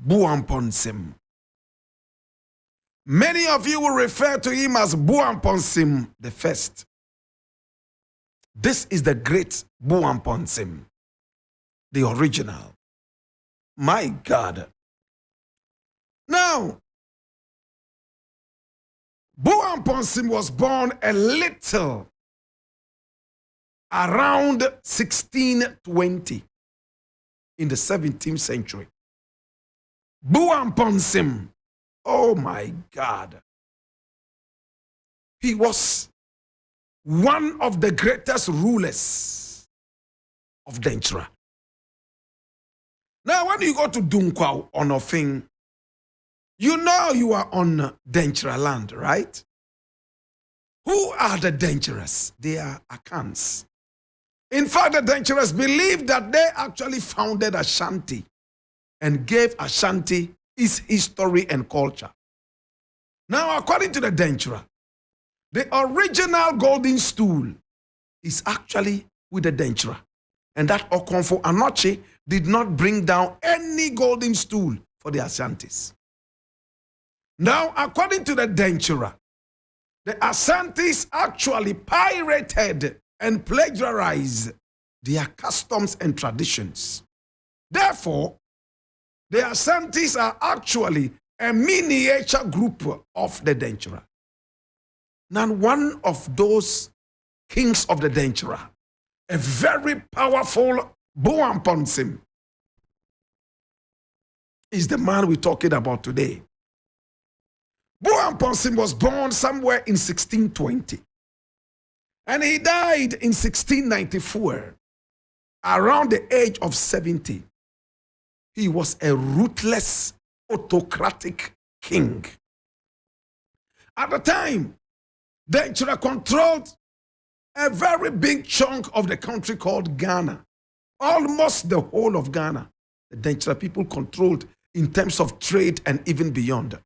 Boamponsem. Many of you will refer to him as Boamponsem the First. This is the great Boamponsem, the original. My God. Now, Boamponsem was born a little around 1620 in the 17th century. Boamponsem, oh my God. He was one of the greatest rulers of Denkyira. Now, when you go to Dunkwa on Ofin, you know you are on Denkyira land, right? Who are the Denkyiras? They are Akans. In fact, the Denkyiras believe that they actually founded Ashanti and gave Ashanti its history and culture. Now, according to the Denkyira, the original golden stool is actually with the Denkyira. And that Okonfo Anoche did not bring down any golden stool for the Ashantis. Now, according to the Denkyira, the Ashantis actually pirated and plagiarized their customs and traditions. Therefore, the Ashantis are actually a miniature group of the Denkyira. Now, one of those kings of the Denkyira, a very powerful Boamponsem, is the man we're talking about today. Boamponsem was born somewhere in 1620. And he died in 1694, around the age of 70. He was a ruthless, autocratic king. At the time, Denkyira controlled a very big chunk of the country called Ghana. Almost the whole of Ghana, the Denkyira people controlled in terms of trade and even beyond.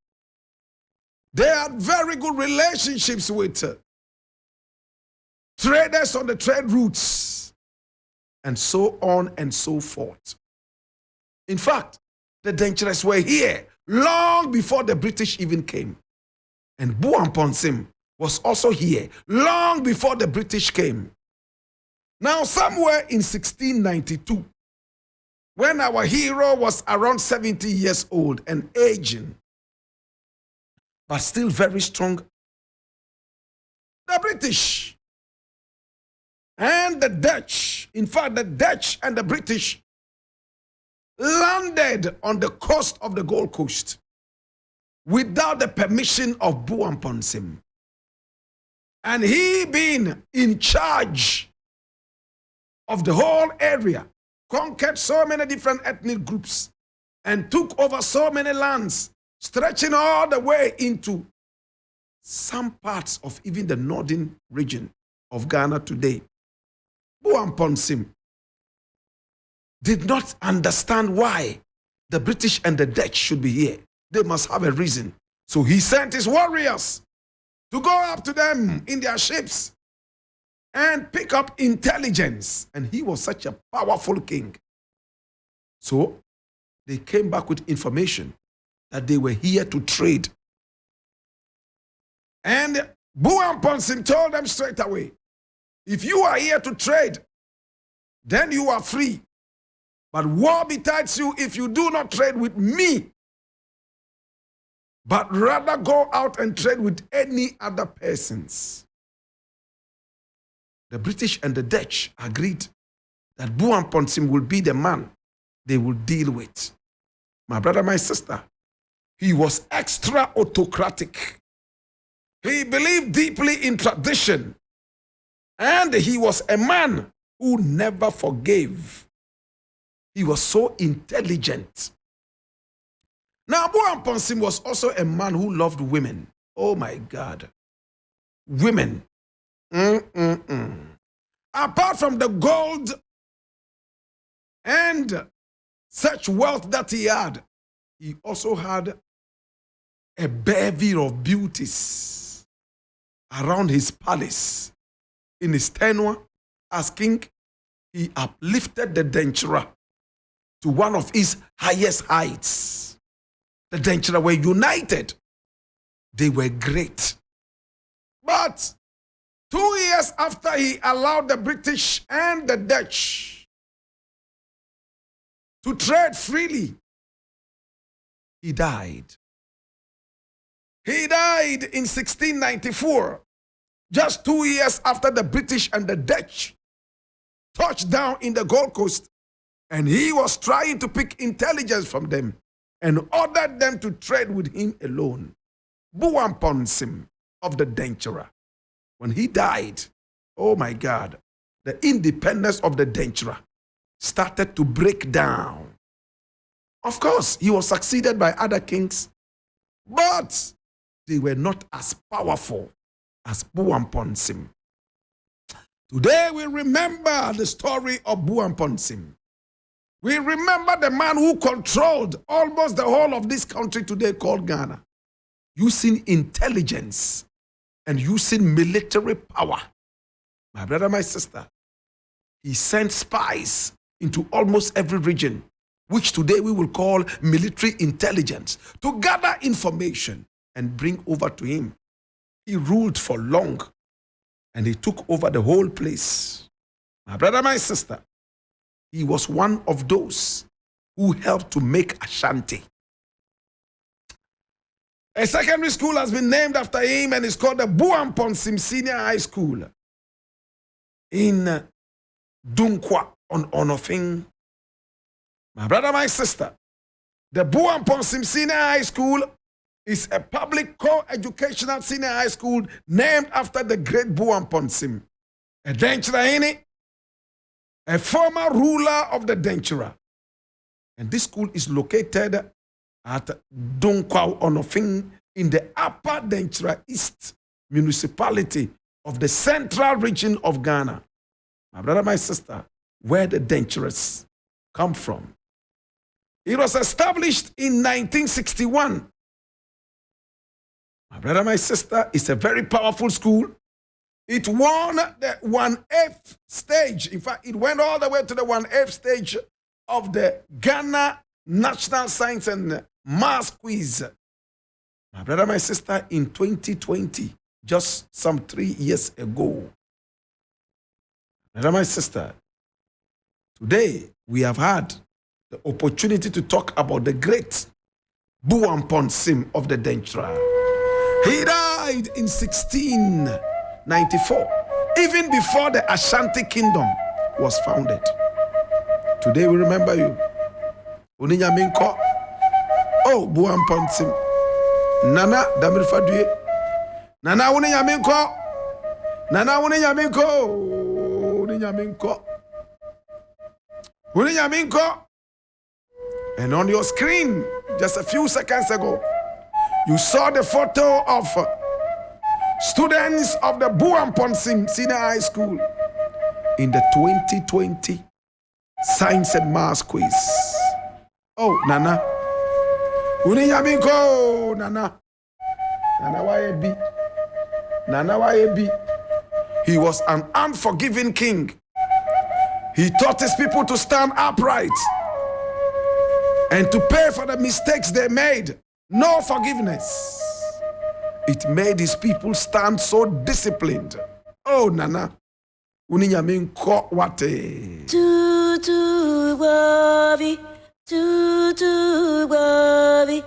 They had very good relationships with traders on the trade routes, and so on and so forth. In fact, the Denkyiras were here long before the British even came. And Boamponsem was also here long before the British came. Now, somewhere in 1692, when our hero was around 70 years old and aging, but still very strong, the British and the Dutch, in fact, the Dutch and the British landed on the coast of the Gold Coast without the permission of Boamponsem. And he being in charge of the whole area, conquered so many different ethnic groups and took over so many lands, stretching all the way into some parts of even the northern region of Ghana today. Boamponsem did not understand why the British and the Dutch should be here. They must have a reason. So he sent his warriors to go up to them in their ships and pick up intelligence. And he was such a powerful king. So they came back with information that they were here to trade. And Boamponsem told them straight away, if you are here to trade, then you are free. But woe betides you if you do not trade with me, but rather go out and trade with any other persons. The British and the Dutch agreed that Boamponsem will be the man they will deal with. My brother, my sister, he was extra autocratic. He believed deeply in tradition. And he was a man who never forgave. He was so intelligent. Now, Boamponsem was also a man who loved women. Oh my God. Women. Apart from the gold and such wealth that he also had a bevy of beauties around his palace. In his tenure as king, he uplifted the Denkyira to one of his highest heights. the Denkyira were united. They were great. But 2 years after he allowed the British and the Dutch to trade freely, he died. He died in 1694, just 2 years after the British and the Dutch touched down in the Gold Coast, and he was trying to pick intelligence from them and ordered them to trade with him alone. Boamponsem of the Denkyira. When he died, oh my God, the independence of the Denkyira started to break down. Of course, he was succeeded by other kings, but they were not as powerful as Boamponsem. Today we remember the story of Boamponsem. We remember the man who controlled almost the whole of this country today called Ghana, using intelligence and using military power. My brother, my sister, he sent spies into almost every region, which today we will call military intelligence, to gather information and bring over to him. He ruled for long, and he took over the whole place. My brother, my sister, he was one of those who helped to make Ashanti. A secondary school has been named after him, and it's called the Boamponsem Senior High School in Dunkwa on Onofing. My brother, my sister, the Boamponsem Senior High School is a public co-educational senior high school named after the great Boamponsem, a Denkyira, a former ruler of the Denkyira. And this school is located at Dunkwa Onofing in the Upper Denkyira East municipality of the central region of Ghana. My brother, my sister, where the Denkyras come from. It was established in 1961. My brother, my sister, it's a very powerful school. It won the 1/8 stage. In fact, it went all the way to the 1/8 stage of the Ghana National Science and Maths Quiz. My brother, my sister, in 2020, just some 3 years ago. My brother, my sister, today we have had the opportunity to talk about the great Boamponsem of the Denkyira. He died in 1694, even before the Ashanti Kingdom was founded. Today we remember you. Uninyaminko, oh Boamponsem, Nana Damirfadue, Nana Uninyaminko, Nana Uninyaminko, Uninyaminko, Uninyaminko. And on your screen, just a few seconds ago, you saw the photo of students of the Boamponsem Senior High School in the 2020 Science and Maths Quiz. Oh, Nana. Uninyaminko, Nana. Nana Wayebi. Nana Wayebi. He was an unforgiving king. He taught his people to stand upright and to pay for the mistakes they made. No forgiveness. It made his people stand so disciplined. Oh, Nana. Uninyaminko wate. Tutu wavi,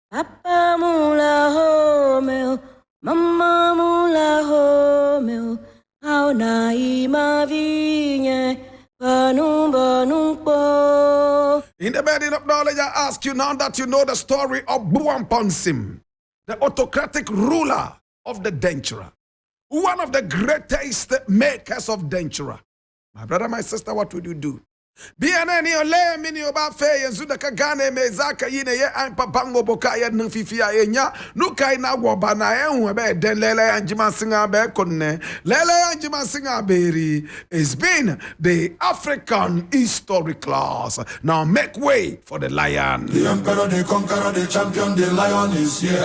Papa mula homeo, Mama mula homeo, how na ima vinye, banumpo. In the burden of knowledge, I ask you now that you know the story of Boamponsem, the autocratic ruler of the Denkyira, one of the greatest makers of Denkyira. My brother, my sister, what would you do? BNN ole mini oba fe yenzu da kagane mezaka yine ye an papango boka ye nfifia enya nukai na woba na enwe be den lele anjima singa be konne lele anjima singa beri. It's been the African history class. Now make way for the lion. The emperor, the conqueror, the champion, the lion is here.